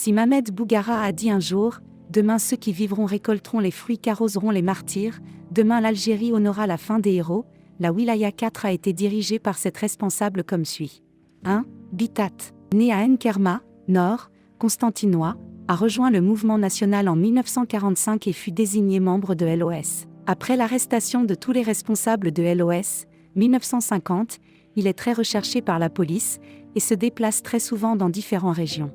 Si Mohamed Boughara a dit un jour « Demain ceux qui vivront récolteront les fruits qu'arroseront les martyrs, demain l'Algérie honora la fin des héros », la Wilaya 4 a été dirigée par cette responsable comme suit. 1. Bitat. Né à Nkerma, Nord, Constantinois, a rejoint le mouvement national en 1945 et fut désigné membre de LOS. Après l'arrestation de tous les responsables de LOS, 1950, il est très recherché par la police et se déplace très souvent dans différentes régions.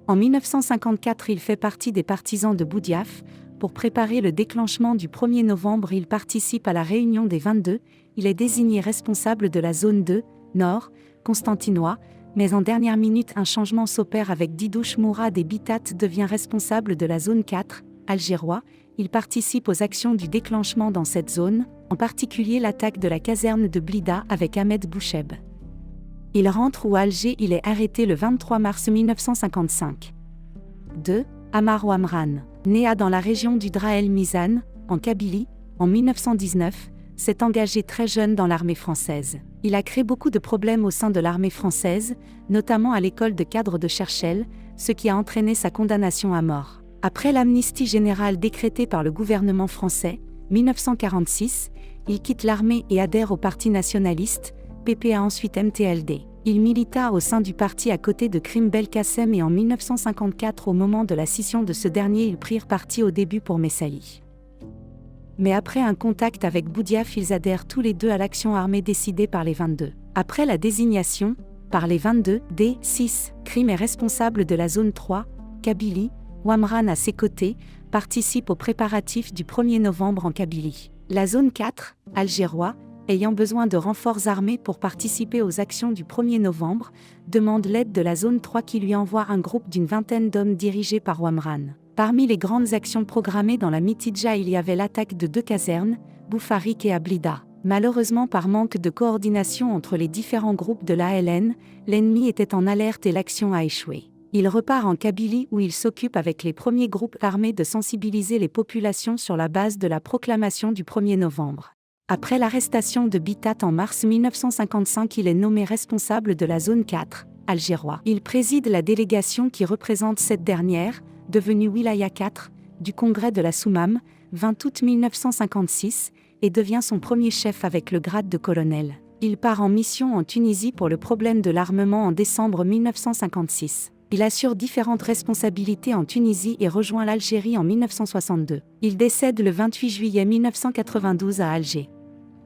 En 1954, il fait partie des partisans de Boudiaf. Pour préparer le déclenchement du 1er novembre, il participe à la réunion des 22. Il est désigné responsable de la zone 2, Nord, Constantinois, mais en dernière minute un changement s'opère avec Didouche Mourad et Bitat devient responsable de la zone 4, Algérois. Il participe aux actions du déclenchement dans cette zone, en particulier l'attaque de la caserne de Blida avec Ahmed Boucheb. Il rentre à Alger, il est arrêté le 23 mars 1955. 2. Amar Ouamran. Né dans la région du Dra El Mizan, en Kabylie, en 1919, s'est engagé très jeune dans l'armée française. Il a créé beaucoup de problèmes au sein de l'armée française, notamment à l'école de cadre de Cherchell, ce qui a entraîné sa condamnation à mort. Après l'amnistie générale décrétée par le gouvernement français, 1946, il quitte l'armée et adhère au Parti nationaliste, PPA ensuite MTLD. Il milita au sein du parti à côté de Krim Belkacem et en 1954 au moment de la scission de ce dernier ils prirent parti au début pour Messaï. Mais après un contact avec Boudiaf ils adhèrent tous les deux à l'action armée décidée par les 22. Après la désignation, par les 22, D6, Krim est responsable de la zone 3, Kabylie, Ouamran à ses côtés, participe aux préparatifs du 1er novembre en Kabylie. La zone 4, Algérois, ayant besoin de renforts armés pour participer aux actions du 1er novembre, demande l'aide de la zone 3 qui lui envoie un groupe d'une vingtaine d'hommes dirigés par Ouamran. Parmi les grandes actions programmées dans la Mitidja il y avait l'attaque de 2 casernes, Boufarik et Ablida. Malheureusement par manque de coordination entre les différents groupes de l'ALN, l'ennemi était en alerte et l'action a échoué. Il repart en Kabylie où il s'occupe avec les premiers groupes armés de sensibiliser les populations sur la base de la proclamation du 1er novembre. Après l'arrestation de Bitat en mars 1955, il est nommé responsable de la zone 4, Algérois. Il préside la délégation qui représente cette dernière, devenue Wilaya 4, du congrès de la Soumam, 20 août 1956, et devient son premier chef avec le grade de colonel. Il part en mission en Tunisie pour le problème de l'armement en décembre 1956. Il assure différentes responsabilités en Tunisie et rejoint l'Algérie en 1962. Il décède le 28 juillet 1992 à Alger.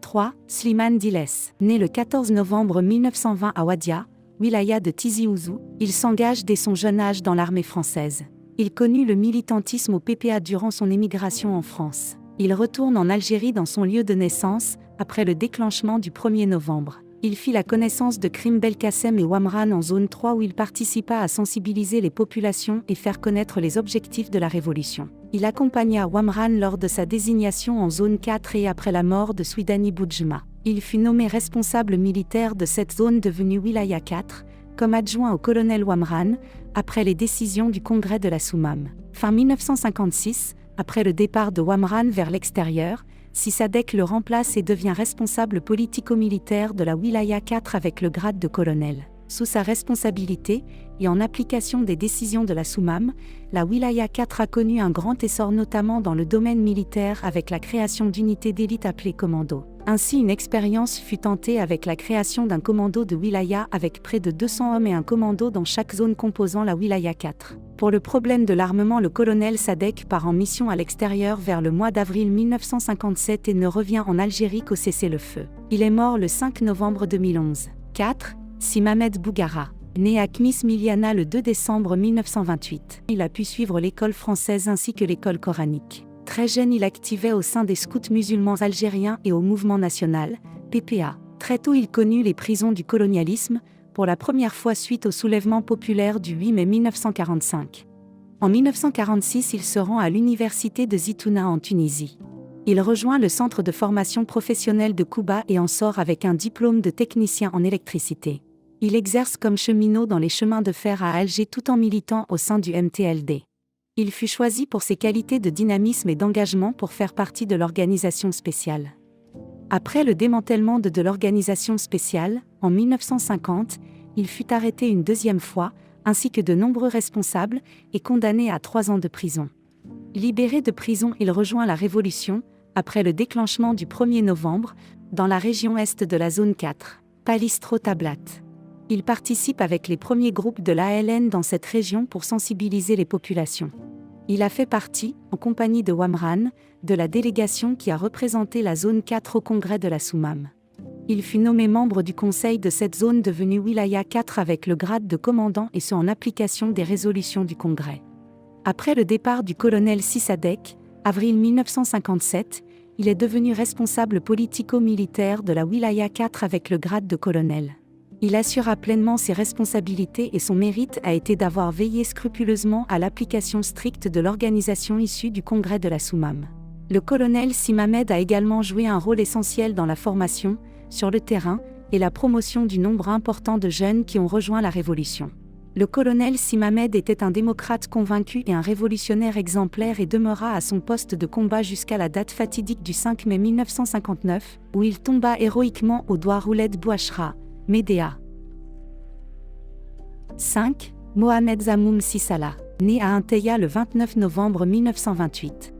3. Slimane Diles. Né le 14 novembre 1920 à Ouadia, wilaya de Tizi Ouzou, il s'engage dès son jeune âge dans l'armée française. Il connut le militantisme au PPA durant son émigration en France. Il retourne en Algérie dans son lieu de naissance, après le déclenchement du 1er novembre. Il fit la connaissance de Krim Belkacem et Ouamran en zone 3 où il participa à sensibiliser les populations et faire connaître les objectifs de la révolution. Il accompagna Ouamran lors de sa désignation en zone 4 et après la mort de Swidani Boudjma. Il fut nommé responsable militaire de cette zone devenue Wilaya 4, comme adjoint au colonel Ouamran, après les décisions du congrès de la Soumam. Fin 1956, après le départ de Ouamran vers l'extérieur, Sisadek le remplace et devient responsable politico-militaire de la Wilaya 4 avec le grade de colonel. Sous sa responsabilité, et en application des décisions de la Soumam, la Wilaya 4 a connu un grand essor notamment dans le domaine militaire avec la création d'unités d'élite appelées commandos. Ainsi une expérience fut tentée avec la création d'un commando de Wilaya avec près de 200 hommes et un commando dans chaque zone composant la Wilaya 4. Pour le problème de l'armement, le colonel Sadek part en mission à l'extérieur vers le mois d'avril 1957 et ne revient en Algérie qu'au cessez-le-feu. Il est mort le 5 novembre 2011. 4. Si Mohamed Boughara. Né à Kmis Miliana le 2 décembre 1928. Il a pu suivre l'école française ainsi que l'école coranique. Très jeune, il activait au sein des scouts musulmans algériens et au mouvement national, PPA. Très tôt, il connut les prisons du colonialisme, pour la première fois suite au soulèvement populaire du 8 mai 1945. En 1946, il se rend à l'université de Zitouna en Tunisie. Il rejoint le centre de formation professionnelle de Kouba et en sort avec un diplôme de technicien en électricité. Il exerce comme cheminot dans les chemins de fer à Alger tout en militant au sein du MTLD. Il fut choisi pour ses qualités de dynamisme et d'engagement pour faire partie de l'organisation spéciale. Après le démantèlement de l'organisation spéciale, en 1950, il fut arrêté une deuxième fois, ainsi que de nombreux responsables, est condamné à 3 ans de prison. Libéré de prison, il rejoint la Révolution, après le déclenchement du 1er novembre, dans la région est de la zone 4, Palistro Tablat. Il participe avec les premiers groupes de l'ALN dans cette région pour sensibiliser les populations. Il a fait partie, en compagnie de Wamran, de la délégation qui a représenté la zone 4 au congrès de la Soumam. Il fut nommé membre du conseil de cette zone devenue Wilaya 4 avec le grade de commandant et ce en application des résolutions du congrès. Après le départ du colonel Sisadek, avril 1957, il est devenu responsable politico-militaire de la Wilaya 4 avec le grade de colonel. Il assura pleinement ses responsabilités et son mérite a été d'avoir veillé scrupuleusement à l'application stricte de l'organisation issue du congrès de la Soumam. Le colonel Simamed a également joué un rôle essentiel dans la formation, sur le terrain, et la promotion du nombre important de jeunes qui ont rejoint la révolution. Le colonel Simamed était un démocrate convaincu et un révolutionnaire exemplaire et demeura à son poste de combat jusqu'à la date fatidique du 5 mai 1959, où il tomba héroïquement au doigt Rouled Bouachra, Médéa. 5. Mohamed Zamoum Sissala, né à Anteya le 29 novembre 1928.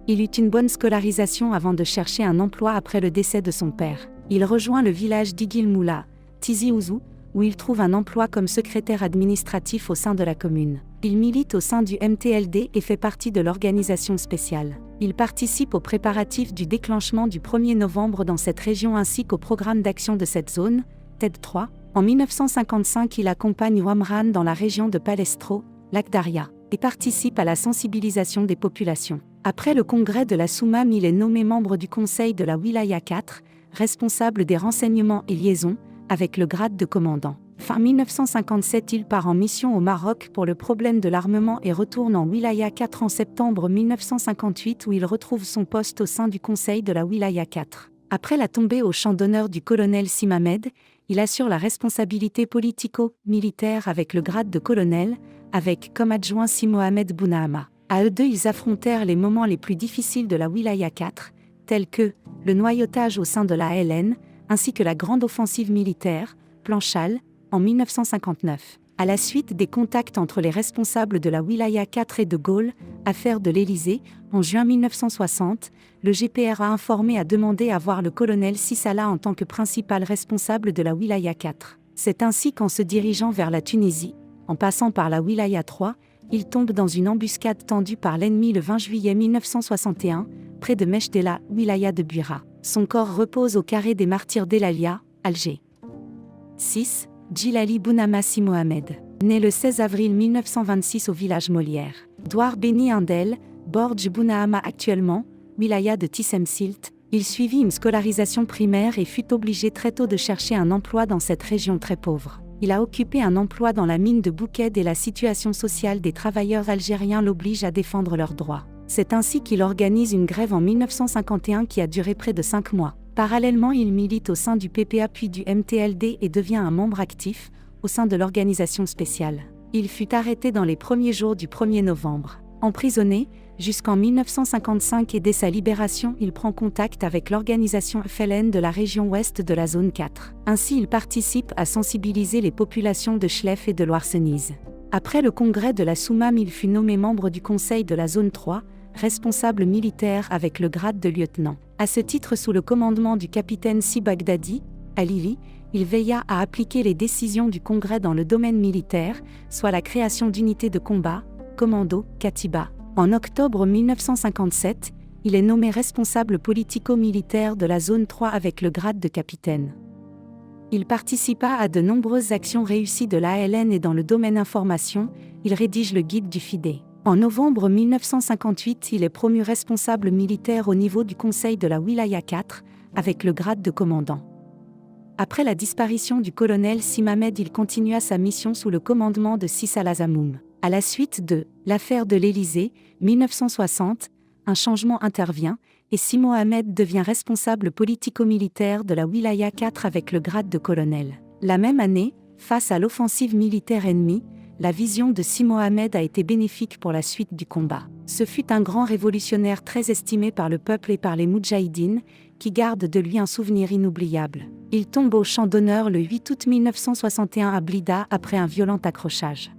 Il eut une bonne scolarisation avant de chercher un emploi après le décès de son père. Il rejoint le village d'Igil Moula, Tizi Ouzou, où il trouve un emploi comme secrétaire administratif au sein de la commune. Il milite au sein du MTLD et fait partie de l'organisation spéciale. Il participe aux préparatifs du déclenchement du 1er novembre dans cette région ainsi qu'au programme d'action de cette zone, TED 3. En 1955, il accompagne Wamran dans la région de Palestro, Lac Daria, et participe à la sensibilisation des populations. Après le congrès de la Soumam, il est nommé membre du conseil de la Wilaya 4, responsable des renseignements et liaisons, avec le grade de commandant. Fin 1957, il part en mission au Maroc pour le problème de l'armement et retourne en Wilaya 4 en septembre 1958 où il retrouve son poste au sein du conseil de la Wilaya 4. Après la tombée au champ d'honneur du colonel Simamed, il assure la responsabilité politico-militaire avec le grade de colonel, avec comme adjoint Si Mohamed Bounahama. À eux deux, ils affrontèrent les moments les plus difficiles de la Wilaya 4, tels que le noyautage au sein de la ALN, ainsi que la grande offensive militaire, Plan Chal, en 1959. À la suite des contacts entre les responsables de la Wilaya 4 et de Gaulle, affaire de l'Élysée, en juin 1960, le GPR a informé à demander à voir le colonel Sissala en tant que principal responsable de la Wilaya 4. C'est ainsi qu'en se dirigeant vers la Tunisie, en passant par la Wilaya 3, il tombe dans une embuscade tendue par l'ennemi le 20 juillet 1961, près de Meshdela, Wilaya de Buira. Son corps repose au carré des martyrs d'Elalia, Alger. 6. Djilali Bounama Si Mohamed. Né le 16 avril 1926 au village Molière. Douar Beni Indel, Bordj Bounahama actuellement, Wilaya de Tissemsilt, il suivit une scolarisation primaire et fut obligé très tôt de chercher un emploi dans cette région très pauvre. Il a occupé un emploi dans la mine de Bouked et la situation sociale des travailleurs algériens l'oblige à défendre leurs droits. C'est ainsi qu'il organise une grève en 1951 qui a duré près de 5 mois. Parallèlement, il milite au sein du PPA puis du MTLD et devient un membre actif, au sein de l'organisation spéciale. Il fut arrêté dans les premiers jours du 1er novembre. Emprisonné, jusqu'en 1955 et dès sa libération, il prend contact avec l'organisation FLN de la région ouest de la zone 4. Ainsi, il participe à sensibiliser les populations de Chlef et de Loire-Cenise. Après le congrès de la Soumam, il fut nommé membre du conseil de la zone 3, responsable militaire avec le grade de lieutenant. À ce titre, sous le commandement du capitaine Si Bagdadi, à Lili, il veilla à appliquer les décisions du congrès dans le domaine militaire, soit la création d'unités de combat, commando, Katiba. En octobre 1957, il est nommé responsable politico-militaire de la zone 3 avec le grade de capitaine. Il participa à de nombreuses actions réussies de l'ALN et dans le domaine information, il rédige le guide du FIDE. En novembre 1958, il est promu responsable militaire au niveau du conseil de la Wilaya 4, avec le grade de commandant. Après la disparition du colonel Simamed, il continua sa mission sous le commandement de Sissala Zamoum. À la suite de l'affaire de l'Élysée, 1960, un changement intervient, et Si Mohamed devient responsable politico-militaire de la Wilaya 4 avec le grade de colonel. La même année, face à l'offensive militaire ennemie, la vision de Si Mohamed a été bénéfique pour la suite du combat. Ce fut un grand révolutionnaire très estimé par le peuple et par les Moudjahidines, qui gardent de lui un souvenir inoubliable. Il tombe au champ d'honneur le 8 août 1961 à Blida après un violent accrochage.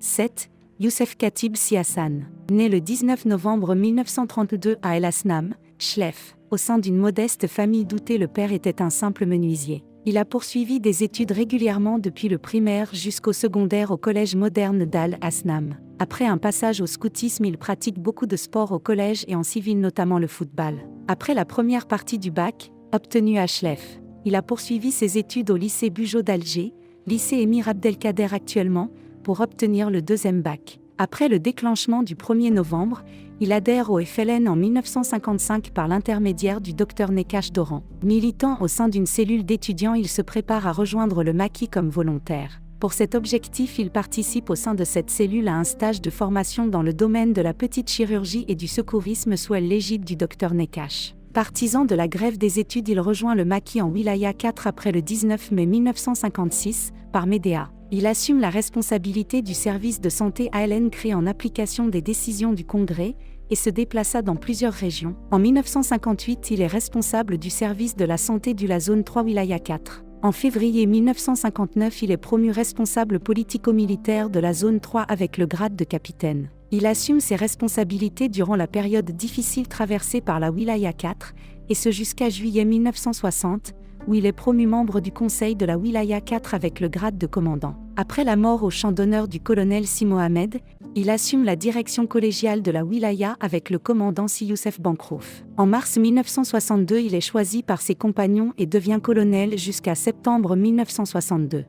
7. Youssef Khatib Si Hassan. Né le 19 novembre 1932 à El Asnam, Chlef, au sein d'une modeste famille doutée, le père était un simple menuisier. Il a poursuivi des études régulièrement depuis le primaire jusqu'au secondaire au collège moderne d'Al Asnam. Après un passage au scoutisme, il pratique beaucoup de sports au collège et en civil, notamment le football. Après la première partie du bac, obtenue à Chlef, il a poursuivi ses études au lycée Bugeaud d'Alger, lycée Émir Abdelkader actuellement, pour obtenir le deuxième bac. Après le déclenchement du 1er novembre, il adhère au FLN en 1955 par l'intermédiaire du Dr Nekash Doran. Militant au sein d'une cellule d'étudiants, il se prépare à rejoindre le maquis comme volontaire. Pour cet objectif, il participe au sein de cette cellule à un stage de formation dans le domaine de la petite chirurgie et du secourisme sous l'égide du Dr Nekash. Partisan de la grève des études, il rejoint le maquis en Wilaya 4 après le 19 mai 1956, par Médéa. Il assume la responsabilité du service de santé ALN créé en application des décisions du Congrès et se déplaça dans plusieurs régions. En 1958, il est responsable du service de la santé de la zone 3 Wilaya 4. En février 1959, il est promu responsable politico-militaire de la zone 3 avec le grade de capitaine. Il assume ses responsabilités durant la période difficile traversée par la Wilaya 4, et ce jusqu'à juillet 1960, où il est promu membre du conseil de la Wilaya 4 avec le grade de commandant. Après la mort au champ d'honneur du colonel Si Mohamed, il assume la direction collégiale de la Wilaya avec le commandant Si Youssef Bankrouf. En mars 1962, il est choisi par ses compagnons et devient colonel jusqu'à septembre 1962.